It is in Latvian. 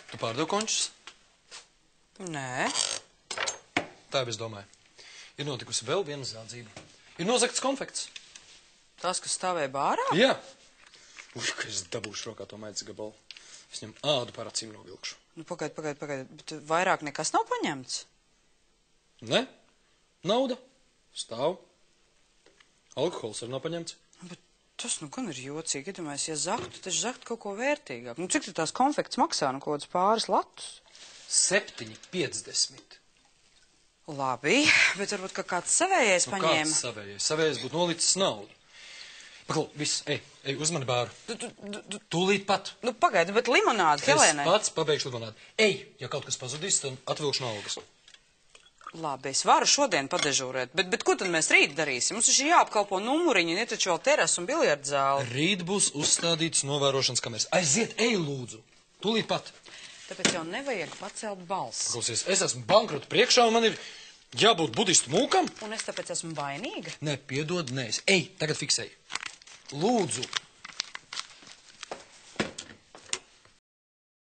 Tu pārdev končus? Nē. Tā jau es domāju. Ir notikusi vēl viena zādzība. Ir nozagts konfekts. Tas, kas stāvēja bārā? Jā. Ka es dabūšu rokā to maizes gabalu. Es viņam ādu par acīm novilkšu. Nu, pagaid. Bet vairāk nekas nav paņemts? Ne? Nauda. Stāv. Alkohols arī nav paņemts. Bet tas nu gan ir jocīgi. Iedomājies, ja zaktu, taču zaktu kaut ko vērtīgāk. Nu, cik tu tās konfekts maksā? Nu, kaut kāds pāris latus? 7,50. Labi, bet varbūt kāds savējais paņēma. Kāds savējais? Savējais būtu nolicis naudu. Paklau, viss, ej, uzmani bāru. Tūlīt pat. Nu, pagaidi, bet limonādi, Helēnai. Es pats pabeigšu limonādi. Ej, ja kaut kas pazudīs, tad atvilkšu no algas. Labi, es varu šodien padežūrēt, bet ko tad mēs rīt darīsim? Mums taču ir jāapkalpo numuriņi, ne taču vēl terasu un biljardu zāli. Rīt būs uzstādīts novērošanas kameras. Aiziet, ej, lūdzu. Tūlīt pat. Tāpēc jau nevajag pacelt balsi. Klausies, es esmu bankrota priekšā un man ir jābūt budistu mūkam. Un es tāpēc esmu vainīga? Nē, piedod, nē. Ej, tagad fiksēji. Lūdzu.